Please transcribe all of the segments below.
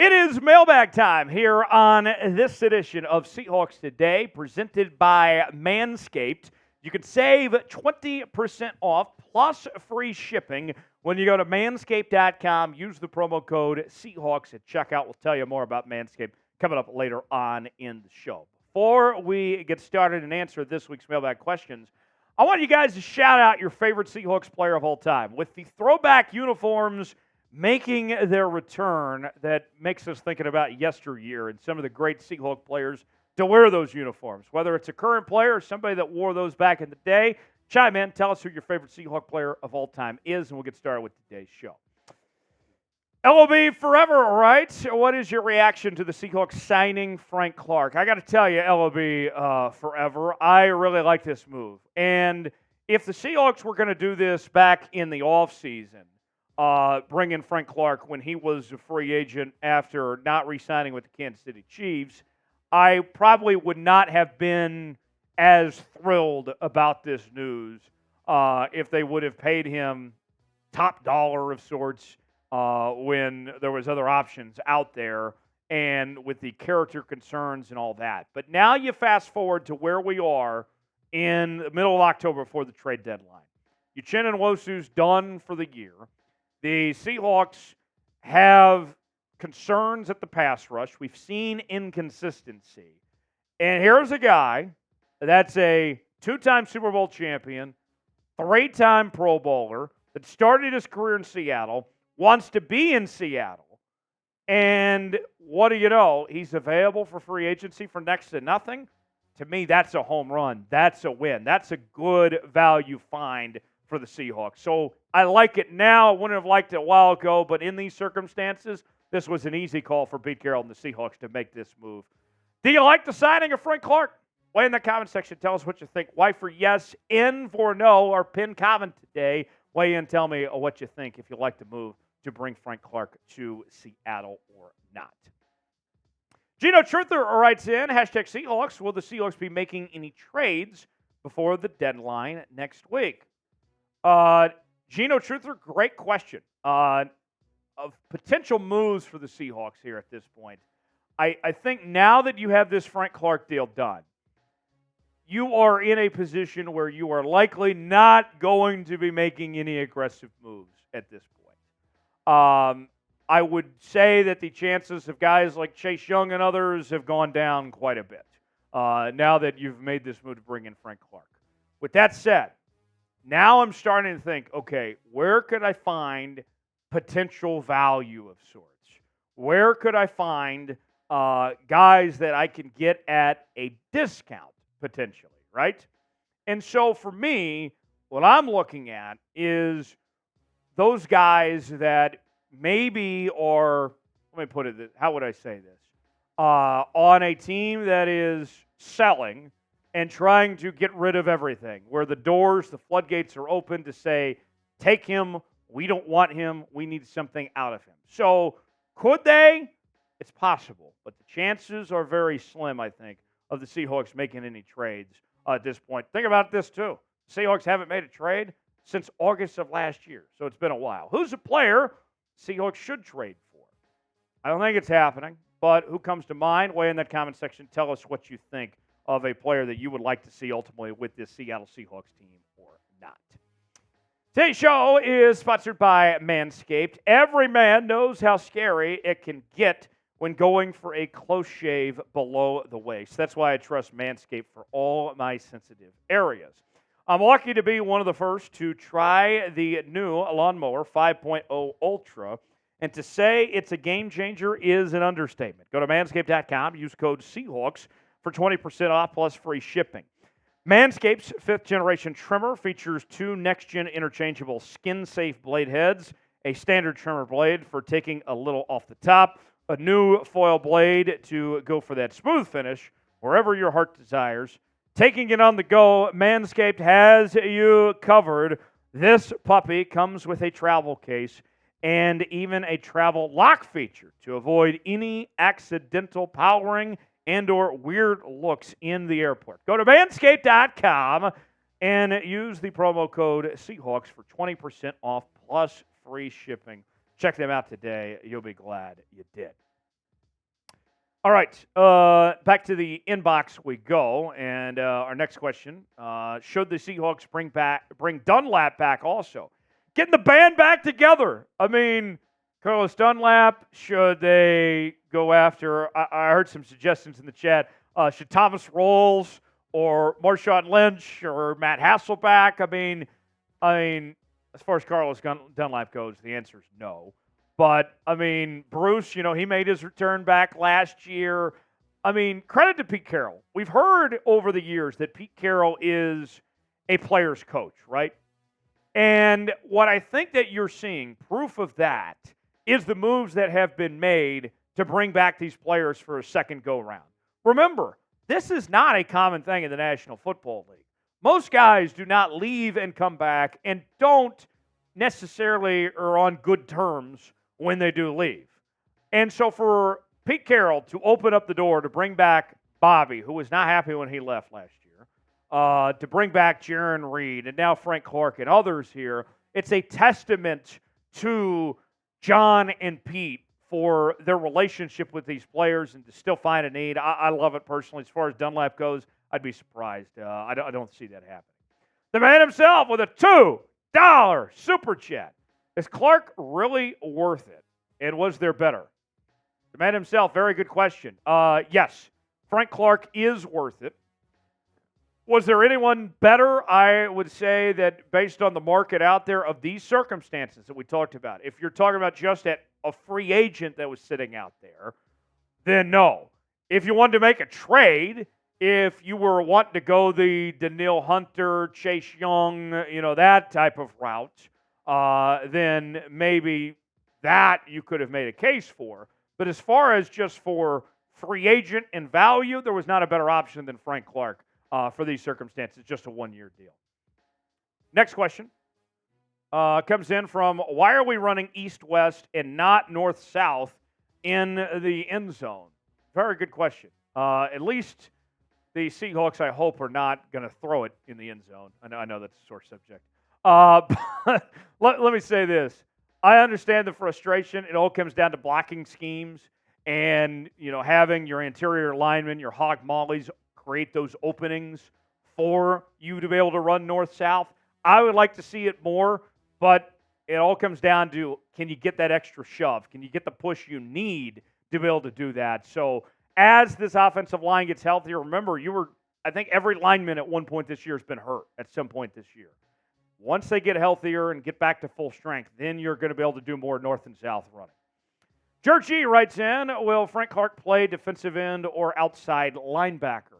It is mailbag time here on this edition of Seahawks Today, presented by Manscaped. You can save 20% off plus free shipping when you go to manscaped.com. Use the promo code Seahawks at checkout. We'll tell you more about Manscaped coming up later on in the show. Before we get started and answer this week's mailbag questions, I want you guys to shout out your favorite Seahawks player of all time. With the throwback uniforms making their return, that makes us thinking about yesteryear and some of the great Seahawks players to wear those uniforms. Whether it's a current player or somebody that wore those back in the day, chime in, tell us who your favorite Seahawks player of all time is, and we'll get started with today's show. LOB forever, right? What is your reaction to the Seahawks signing Frank Clark? I got to tell you, LOB forever, I really like this move. And if the Seahawks were going to do this back in the offseason, bring in Frank Clark when he was a free agent after not re-signing with the Kansas City Chiefs, I probably would not have been as thrilled about this news if they would have paid him top dollar of sorts when there was other options out there and with the character concerns and all that. But now you fast forward to where we are in the middle of October before the trade deadline. Uchenna Nwosu's done for the year. The Seahawks have concerns at the pass rush. We've seen inconsistency. And here's a guy that's a two-time Super Bowl champion, three-time Pro Bowler, that started his career in Seattle, wants to be in Seattle. And what do you know? He's available for free agency for next to nothing. To me, that's a home run. That's a win. That's a good value find for the Seahawks. So I like it now. I wouldn't have liked it a while ago, but in these circumstances, this was an easy call for Pete Carroll and the Seahawks to make this move. Do you like the signing of Frank Clark? Weigh in the comment section. Tell us what you think. Y for yes, N for no. Our pinned comment today. Weigh in. Tell me what you think if you like the move to bring Frank Clark to Seattle or not. Gino Truther writes in, hashtag Seahawks. Will the Seahawks be making any trades before the deadline next week? Gino Truther, great question. Of potential moves for the Seahawks here at this point. I think now that you have this Frank Clark deal done, you are in a position where you are likely not going to be making any aggressive moves at this point. I would say that the chances of guys like Chase Young and others have gone down quite a bit now that you've made this move to bring in Frank Clark. With that said, now I'm starting to think, okay, where could I find potential value of sorts? Where could I find guys that I can get at a discount, potentially, right? And so for me, what I'm looking at is those guys that maybe are, let me put it this, how would I say this? On a team that is selling and trying to get rid of everything, where the doors, the floodgates are open to say, take him, we don't want him, we need something out of him. So could they? It's possible, but the chances are very slim, I think, of the Seahawks making any trades at this point. Think about this, too. Seahawks haven't made a trade since August of last year, so it's been a while. Who's a player Seahawks should trade for? I don't think it's happening, but who comes to mind? Weigh in that comment section. Tell us what you think of a player that you would like to see ultimately with this Seattle Seahawks team or not. Today's show is sponsored by Manscaped. Every man knows how scary it can get when going for a close shave below the waist. That's why I trust Manscaped for all my sensitive areas. I'm lucky to be one of the first to try the new Lawnmower 5.0 Ultra, and to say it's a game changer is an understatement. Go to manscaped.com, use code Seahawks for 20% off plus free shipping. Manscaped's 5th-generation trimmer features 2 next-gen interchangeable skin-safe blade heads, a standard trimmer blade for taking a little off the top, a new foil blade to go for that smooth finish wherever your heart desires. Taking it on the go, Manscaped has you covered. This puppy comes with a travel case and even a travel lock feature to avoid any accidental powering and or weird looks in the airport. Go to manscaped.com and use the promo code Seahawks for 20% off plus free shipping. Check them out today. You'll be glad you did. All right, back to the inbox we go, and our next question: should the Seahawks bring Dunlap back? Also, getting the band back together. I mean, Carlos Dunlap. Should they go after? I heard some suggestions in the chat. Should Thomas Rawls or Marshawn Lynch or Matt Hasselback? I mean, as far as Carlos Dunlap goes, the answer is no. But, I mean, Bruce, he made his return back last year. I mean, credit to Pete Carroll. We've heard over the years that Pete Carroll is a player's coach, right? And what I think that you're seeing, proof of that, is the moves that have been made to bring back these players for a second go-round. Remember, this is not a common thing in the National Football League. Most guys do not leave and come back and don't necessarily are on good terms when they do leave. And so for Pete Carroll to open up the door to bring back Bobby, who was not happy when he left last year, to bring back Jaron Reed and now Frank Clark and others here, it's a testament to John and Pete for their relationship with these players and to still find a need. I love it personally. As far as Dunlap goes, I'd be surprised. I don't see that happening. The man himself with a $2 super chat. Is Clark really worth it? And was there better? The man himself, very good question. Yes, Frank Clark is worth it. Was there anyone better? I would say that based on the market out there of these circumstances that we talked about, if you're talking about just a free agent that was sitting out there, then no. If you wanted to make a trade, if you were wanting to go the Danielle Hunter, Chase Young, that type of route, then maybe that you could have made a case for. But as far as just for free agent and value, there was not a better option than Frank Clark for these circumstances, just a one-year deal. Next question comes in from, why are we running east-west and not north-south in the end zone? Very good question. At least the Seahawks, I hope, are not going to throw it in the end zone. I know that's a sore subject. But let me say this. I understand the frustration. It all comes down to blocking schemes and, having your interior linemen, your hog mollies, create those openings for you to be able to run north-south. I would like to see it more, but it all comes down to, can you get that extra shove? Can you get the push you need to be able to do that? So as this offensive line gets healthier, remember, I think every lineman at one point this year has been hurt at some point this year. Once they get healthier and get back to full strength, then you're going to be able to do more north and south running. George E. writes in, will Frank Clark play defensive end or outside linebacker?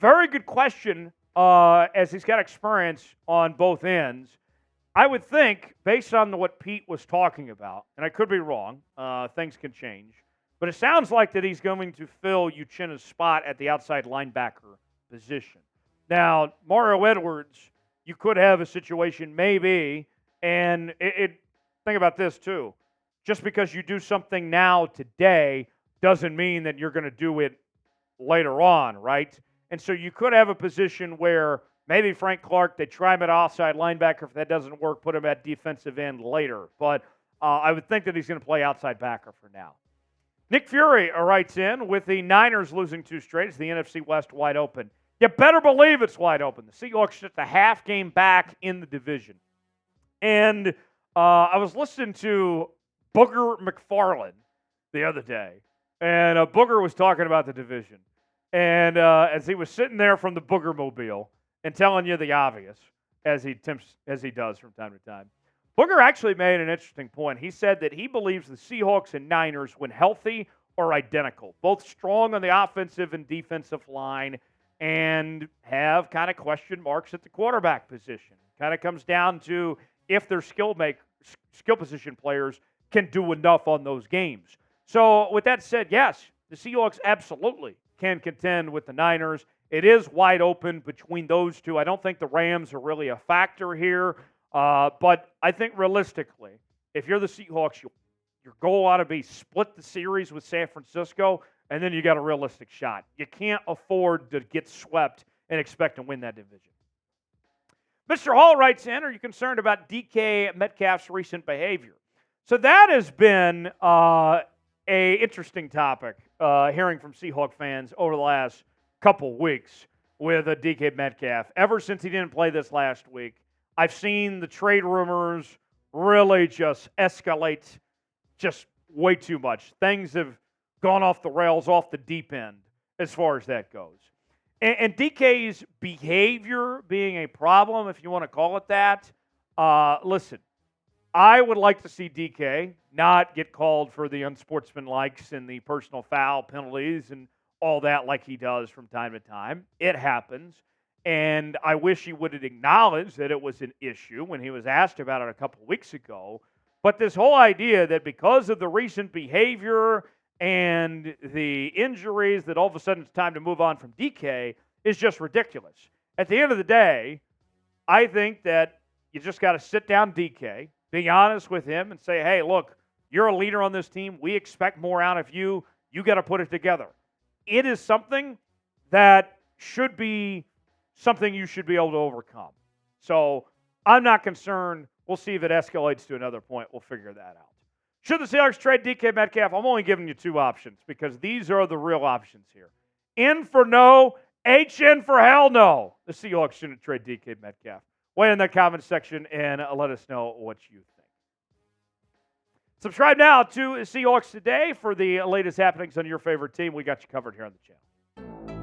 Very good question, as he's got experience on both ends. I would think, based on what Pete was talking about, and I could be wrong, things can change, but it sounds like that he's going to fill Uchenna's spot at the outside linebacker position. Now, Mario Edwards, you could have a situation maybe, and think about this too. Just because you do something now today doesn't mean that you're going to do it later on, right? And so you could have a position where maybe Frank Clark, they try him at outside linebacker. If that doesn't work, put him at defensive end later. But I would think that he's going to play outside backer for now. Nick Fury writes in, with the Niners losing 2 straight, is the NFC West wide open? You better believe it's wide open. The Seahawks just a half game back in the division. And I was listening to Booger McFarland the other day, and Booger was talking about the division. And as he was sitting there from the Booger Mobile and telling you the obvious, as he does from time to time, Booger actually made an interesting point. He said that he believes the Seahawks and Niners, when healthy, are identical, both strong on the offensive and defensive line, and have kind of question marks at the quarterback position. Kind of comes down to if their skill position players can do enough on those games. So with that said, yes, the Seahawks absolutely can contend with the Niners. It is wide open between those two. I don't think the Rams are really a factor here, but I think realistically, if you're the Seahawks, your goal ought to be split the series with San Francisco, and then you got a realistic shot. You can't afford to get swept and expect to win that division. Mr. Hall writes in, are you concerned about DK Metcalf's recent behavior? So that has been a interesting topic, hearing from Seahawk fans over the last couple weeks with DK Metcalf. Ever since he didn't play this last week, I've seen the trade rumors really just escalate just way too much. Things have gone off the rails, off the deep end as far as that goes. And DK's behavior being a problem, if you want to call it that, listen, I would like to see DK not get called for the unsportsmanlikes and the personal foul penalties and all that like he does from time to time. It happens. And I wish he would have acknowledged that it was an issue when he was asked about it a couple weeks ago. But this whole idea that because of the recent behavior and the injuries that all of a sudden it's time to move on from DK is just ridiculous. At the end of the day, I think that you just got to sit down DK, be honest with him and say, hey, look, you're a leader on this team. We expect more out of you. You got to put it together. It is something that should be something you should be able to overcome. So I'm not concerned. We'll see if it escalates to another point. We'll figure that out. Should the Seahawks trade DK Metcalf? I'm only giving you two options because these are the real options here. In for no, H in for hell no. The Seahawks shouldn't trade DK Metcalf. Weigh in the comment section and let us know what you think. Subscribe now to Seahawks Today for the latest happenings on your favorite team. We got you covered here on the channel.